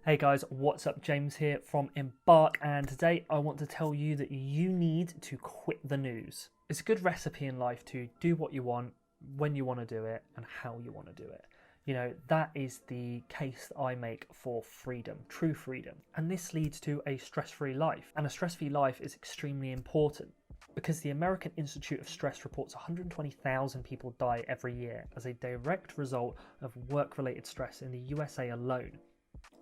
Hey guys, what's up? James here from Embark, and today I want to tell you that you need to quit the news. It's a good recipe in life to do what you want, when you want to do it, and how you want to do it. That is the case that I make for freedom, true freedom. And this leads to a stress-free life. And a stress-free life is extremely important because the American Institute of Stress reports 120,000 people die every year as a direct result of work-related stress in the USA alone.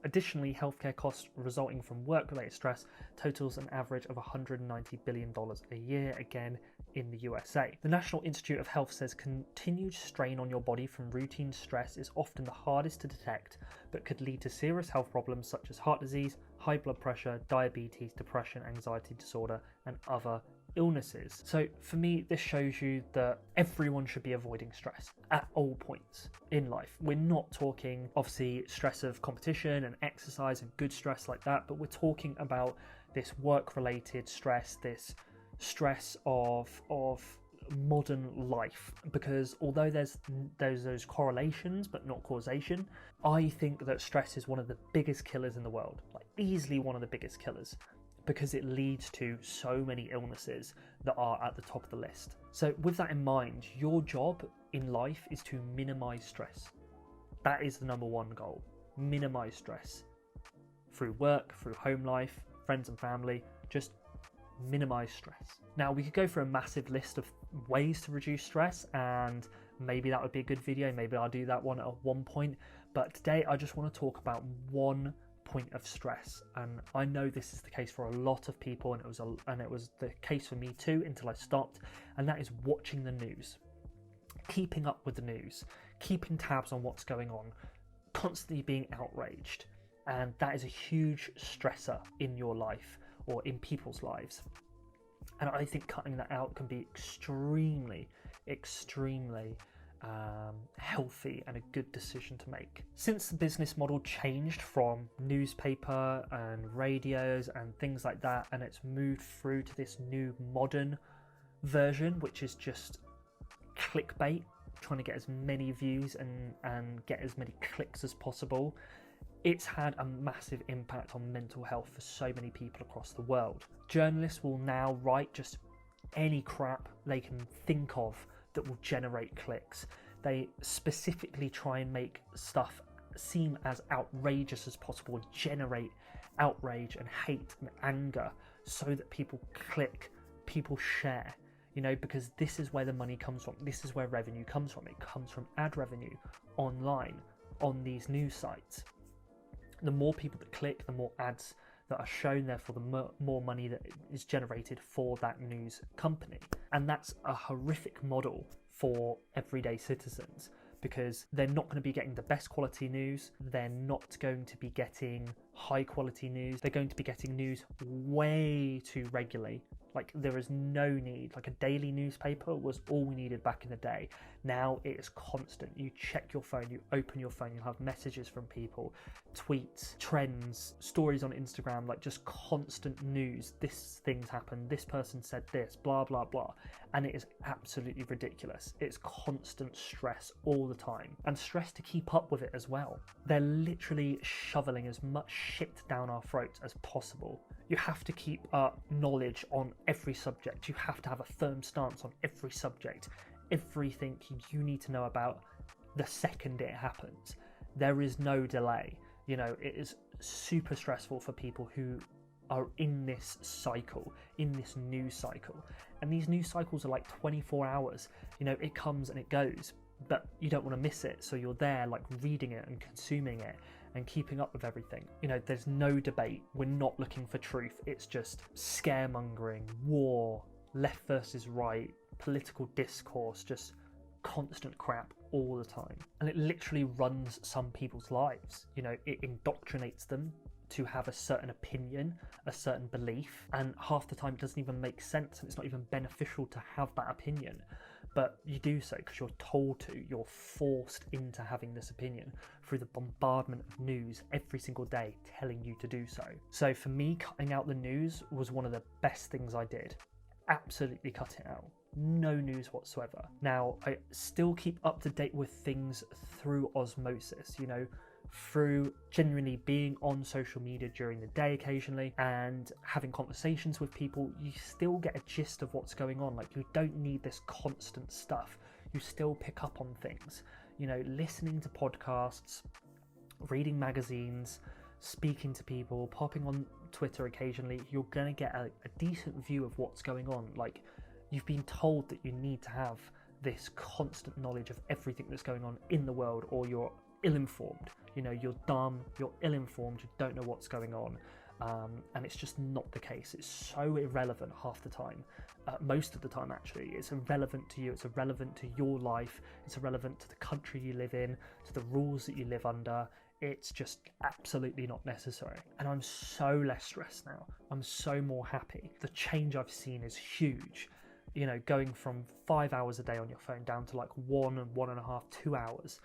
Additionally, healthcare costs resulting from work-related stress totals an average of $190 billion a year, again in the USA. The National Institute of Health says continued strain on your body from routine stress is often the hardest to detect, but could lead to serious health problems such as heart disease, high blood pressure, diabetes, depression, anxiety disorder, and other illnesses. So for me, this shows you that everyone should be avoiding stress at all points in life. We're not talking obviously stress of competition and exercise and good stress like that, but we're talking about this work-related stress, this stress of modern life, because although there's those correlations but not causation, I think that stress is one of the biggest killers in the world, like easily one of the biggest killers, because it leads to so many illnesses that are at the top of the list. So with that in mind, your job in life is to minimize stress. That is the number one goal. Minimize stress through work, through home life, friends and family. Just minimize stress. Now, we could go through a massive list of ways to reduce stress, and maybe that would be a good video. Maybe I'll do that one at one point. But today I just want to talk about one point of stress, and I know this is the case for a lot of people, and it was the case for me too until I stopped, and that is watching the news, keeping up with the news, keeping tabs on what's going on, constantly being outraged. And that is a huge stressor in your life or in people's lives, and I think cutting that out can be extremely healthy and a good decision to make. Since the business model changed from newspaper and radios and things like that, and it's moved through to this new modern version, which is just clickbait, trying to get as many views and get as many clicks as possible, it's had a massive impact on mental health for so many people across the world. Journalists will now write just any crap they can think of that will generate clicks. They specifically try and make stuff seem as outrageous as possible, generate outrage and hate and anger so that people click, people share, because this is where the money comes from. This is where revenue comes from. It comes from ad revenue online on these news sites. The more people that click, the more ads that are shown, therefore the more money that is generated for that news company. And that's a horrific model for everyday citizens, because they're not going to be getting the best quality news, they're not going to be getting high quality news, they're going to be getting news way too regularly. Like, there is no need. Like, a daily newspaper was all we needed back in the day. Now it is constant. You check your phone, you open your phone, you'll have messages from people, tweets, trends, stories on Instagram, like just constant news. This thing's happened, this person said this, blah, blah, blah. And it is absolutely ridiculous. It's constant stress all the time, and stress to keep up with it as well. They're literally shoveling as much shit down our throats as possible. You have to keep up knowledge on every subject. You have to have a firm stance on every subject. Everything you need to know about the second it happens. There is no delay. It is super stressful for people who are in this cycle, in this news cycle. And these news cycles are like 24 hours. It comes and it goes, but you don't want to miss it. So you're there, like, reading it and consuming it and keeping up with everything. There's no debate. We're not looking for truth. It's just scaremongering, war, left versus right, political discourse, just constant crap all the time. And it literally runs some people's lives. It indoctrinates them to have a certain opinion, a certain belief, and half the time it doesn't even make sense, and it's not even beneficial to have that opinion. But you do so because you're told to, you're forced into having this opinion through the bombardment of news every single day telling you to do so. So for me, cutting out the news was one of the best things I did. Absolutely cut it out. No news whatsoever. Now, I still keep up to date with things through osmosis, through genuinely being on social media during the day occasionally and having conversations with people, you still get a gist of what's going on. Like, you don't need this constant stuff. You still pick up on things, you know, listening to podcasts, reading magazines, speaking to people, popping on Twitter occasionally. You're going to get a decent view of what's going on. Like, you've been told that you need to have this constant knowledge of everything that's going on in the world, or you're ill-informed. You know, you're dumb, you're ill-informed, you don't know what's going on. And it's just not the case. It's so irrelevant half the time. Most of the time, actually. It's irrelevant to you. It's irrelevant to your life. It's irrelevant to the country you live in, to the rules that you live under. It's just absolutely not necessary. And I'm so less stressed now. I'm so more happy. The change I've seen is huge. You know, going from 5 hours a day on your phone down to like 1.5, 2 hours.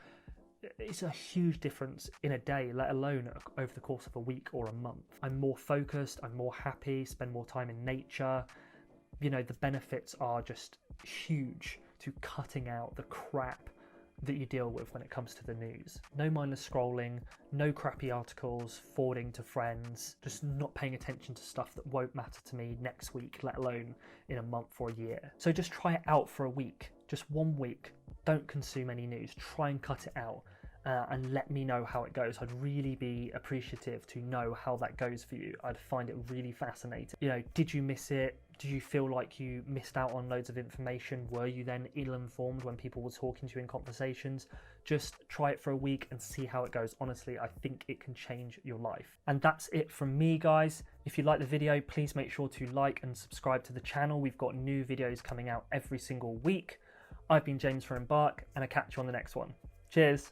It's a huge difference in a day, let alone over the course of a week or a month. I'm more focused, I'm more happy, spend more time in nature. You know, the benefits are just huge to cutting out the crap that you deal with when it comes to the news. No mindless scrolling, no crappy articles forwarding to friends, just not paying attention to stuff that won't matter to me next week, let alone in a month or a year. So just try it out for a week, just 1 week. Don't consume any news, try and cut it out. And let me know how it goes. I'd really be appreciative to know how that goes for you. I'd find it really fascinating. You know, did you miss it? Do you feel like you missed out on loads of information? Were you then ill-informed when people were talking to you in conversations? Just try it for a week and see how it goes. Honestly, I think it can change your life. And that's it from me, guys. If you like the video, please make sure to like and subscribe to the channel. We've got new videos coming out every single week. I've been James from Embark, and I'll catch you on the next one. Cheers.